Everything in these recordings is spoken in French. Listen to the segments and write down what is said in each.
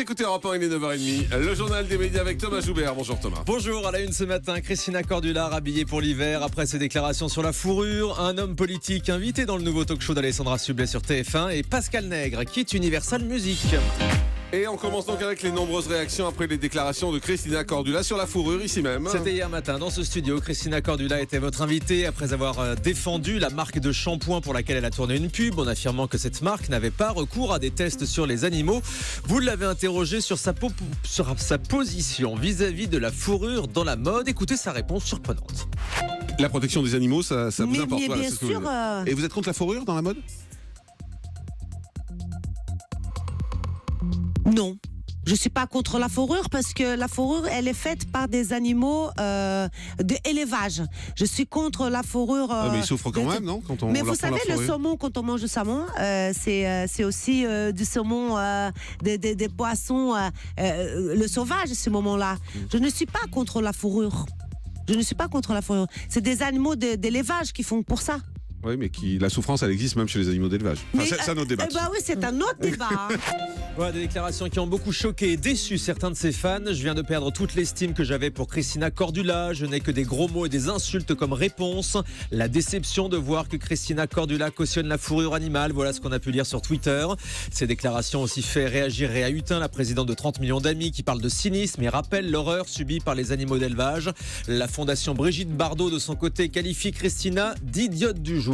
écoutez Europe 1, il est 9h30. Le journal des médias avec Thomas Joubert. Bonjour Thomas. Bonjour, à la une ce matin, Christina Cordula habillée pour l'hiver après ses déclarations sur la fourrure. Un homme politique invité dans le nouveau talk-show d'Alessandra Sublet sur TF1 et Pascal Nègre quitte Universal Music. Et on commence donc avec les nombreuses réactions après les déclarations de Christina Cordula sur la fourrure ici même. C'était hier matin dans ce studio. Christina Cordula était votre invitée après avoir défendu la marque de shampoing pour laquelle elle a tourné une pub en affirmant que cette marque n'avait pas recours à des tests sur les animaux. Vous l'avez interrogée sur sa position vis-à-vis de la fourrure dans la mode. Écoutez sa réponse surprenante. La protection des animaux, ça vous importe. Mais bien sûr. Et vous êtes contre la fourrure dans la mode ? Non. Je suis pas contre la fourrure parce que la fourrure, elle est faite par des animaux d'élevage. Je suis contre la fourrure. Mais ils souffrent quand même, non quand on Mais leur vous prend la savez, le fourrure. saumon, quand on mange du saumon, c'est aussi du saumon, des poissons, le sauvage, à ce moment-là. Je ne suis pas contre la fourrure. Je ne suis pas contre la fourrure. C'est des animaux d'élevage qui font pour ça. Oui, mais la souffrance, elle existe même chez les animaux d'élevage. Enfin, c'est un autre débat. Oui, c'est un autre débat. Hein. Voilà, des déclarations qui ont beaucoup choqué et déçu certains de ses fans. Je viens de perdre toute l'estime que j'avais pour Christina Cordula. Je n'ai que des gros mots et des insultes comme réponse. La déception de voir que Christina Cordula cautionne la fourrure animale. Voilà ce qu'on a pu lire sur Twitter. Ces déclarations ont aussi fait réagir Réa Hutin, la présidente de 30 millions d'amis, qui parle de cynisme et rappelle l'horreur subie par les animaux d'élevage. La fondation Brigitte Bardot, de son côté, qualifie Christina d'idiote du jour.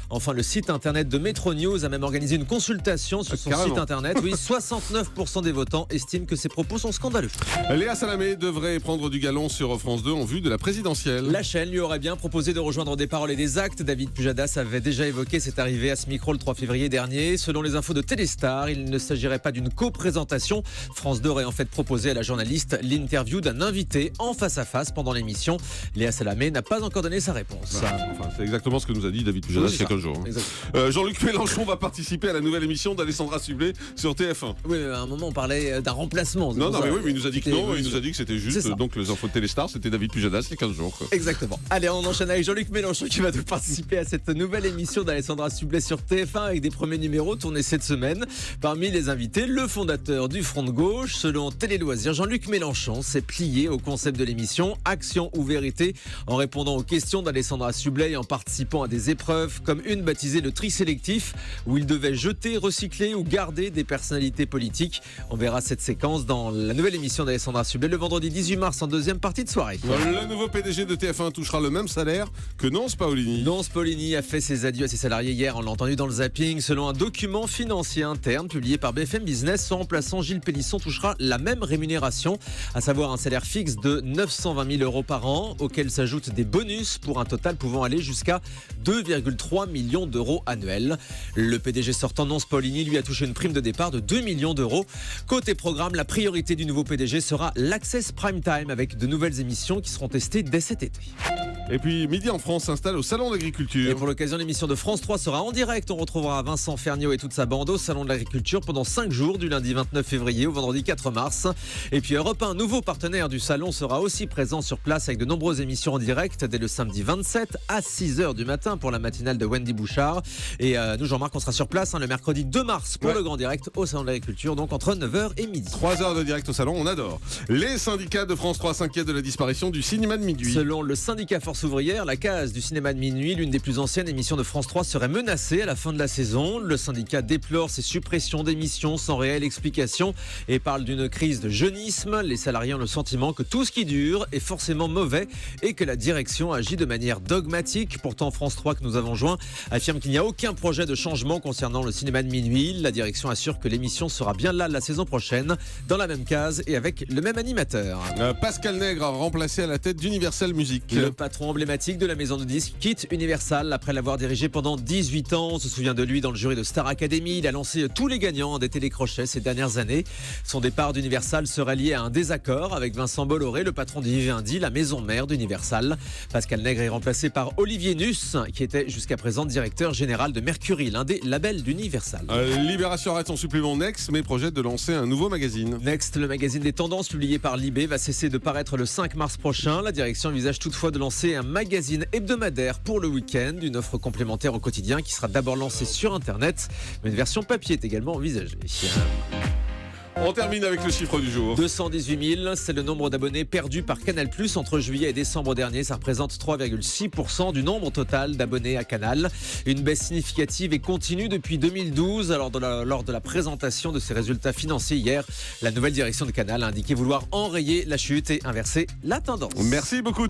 Enfin, le site internet de Metro News a même organisé une consultation sur son site internet. Oui, 69% des votants estiment que ses propos sont scandaleux. Léa Salamé devrait prendre du galon sur France 2 en vue de la présidentielle. La chaîne lui aurait bien proposé de rejoindre des paroles et des actes. David Pujadas avait déjà évoqué cette arrivée à ce micro le 3 février dernier. Selon les infos de Téléstar, il ne s'agirait pas d'une co-présentation. France 2 aurait en fait proposé à la journaliste l'interview d'un invité en face à face pendant l'émission. Léa Salamé n'a pas encore donné sa réponse. Enfin, c'est exactement ce que nous a dit David Pujadas il y a 15 jours. Jean-Luc Mélenchon va participer à la nouvelle émission d'Alessandra Sublet sur TF1. Oui, à un moment on parlait d'un remplacement. Non, mais il nous a dit que non, il nous a dit que c'était juste donc les infos de Téléstar, c'était David Pujadas il y a 15 jours. Quoi. Exactement. Allez, on enchaîne avec Jean-Luc Mélenchon qui va donc participer à cette nouvelle émission d'Alessandra Sublet sur TF1 avec des premiers numéros tournés cette semaine. Parmi les invités, le fondateur du Front de Gauche. Selon Télé Loisirs, Jean-Luc Mélenchon s'est plié au concept de l'émission Action ou Vérité en répondant aux questions d'Alessandra Sublet et en participant à des épreuves comme une baptisée le tri sélectif où il devait jeter, recycler ou garder des personnalités politiques. On verra cette séquence dans la nouvelle émission d'Alessandra Sublet le vendredi 18 mars en deuxième partie de soirée. Le nouveau PDG de TF1 touchera le même salaire que Nonce Paolini. Nonce Paolini a fait ses adieux à ses salariés hier, on l'a entendu dans le zapping. Selon un document financier interne publié par BFM Business, son remplaçant Gilles Pélisson touchera la même rémunération, à savoir un salaire fixe de 920 000 € par an, auquel s'ajoutent des bonus pour un total pouvant aller jusqu'à 2,3 millions d'euros annuels. Le PDG sortant Nonce Paolini lui a touché une prime de départ de 2 millions d'euros. Côté programme, la priorité du nouveau PDG sera l'Access Prime Time avec de nouvelles émissions qui seront testées dès cet été. Et puis Midi en France s'installe au Salon de l'Agriculture. Et pour l'occasion, l'émission de France 3 sera en direct. On retrouvera Vincent Ferniaud et toute sa bande au Salon de l'Agriculture pendant 5 jours, du lundi 29 février au vendredi 4 mars. Et puis Europe 1, nouveau partenaire du Salon, sera aussi présent sur place avec de nombreuses émissions en direct dès le samedi 27 à 6h du matin pour la matinale de Wendy Bouchard. Et nous, Jean-Marc, on sera sur place le mercredi 2 mars pour le grand direct au Salon de l'Agriculture, donc entre 9h et midi. 3 heures de direct au Salon, on adore. Les syndicats de France 3 s'inquiètent de la disparition du cinéma de minuit. Selon le syndicat Force Ouvrière, la case du cinéma de minuit, l'une des plus anciennes émissions de France 3, serait menacée à la fin de la saison. Le syndicat déplore ces suppressions d'émissions sans réelle explication et parle d'une crise de jeunisme. Les salariés ont le sentiment que tout ce qui dure est forcément mauvais et que la direction agit de manière dogmatique. Pourtant, France 3, que nous avons joint, affirme qu'il n'y a aucun projet de changement concernant le cinéma de minuit. La direction assure que l'émission sera bien là la saison prochaine, dans la même case et avec le même animateur. Pascal Nègre a remplacé à la tête d'Universal Music. Le patron emblématique de la maison de disques quitte Universal après l'avoir dirigé pendant 18 ans. On se souvient de lui dans le jury de Star Academy. Il a lancé tous les gagnants des télécrochets ces dernières années. Son départ d'Universal serait lié à un désaccord avec Vincent Bolloré, le patron de Vivendi, la maison mère d'Universal. Pascal Nègre est remplacé par Olivier Nuss, qui était jusqu'à présent directeur général de Mercury, l'un des labels d'Universal. Libération arrête son supplément Next, mais projette de lancer un nouveau magazine. Next, le magazine des tendances publié par Libé, va cesser de paraître le 5 mars prochain. La direction envisage toutefois de lancer un magazine hebdomadaire pour le week-end, une offre complémentaire au quotidien qui sera d'abord lancée sur Internet, mais une version papier est également envisagée. On termine avec le chiffre du jour. 218 000, c'est le nombre d'abonnés perdus par Canal+ entre juillet et décembre dernier. Ça représente 3,6% du nombre total d'abonnés à Canal. Une baisse significative et continue depuis 2012. Alors, lors de la présentation de ses résultats financiers hier, la nouvelle direction de Canal a indiqué vouloir enrayer la chute et inverser la tendance. Merci beaucoup.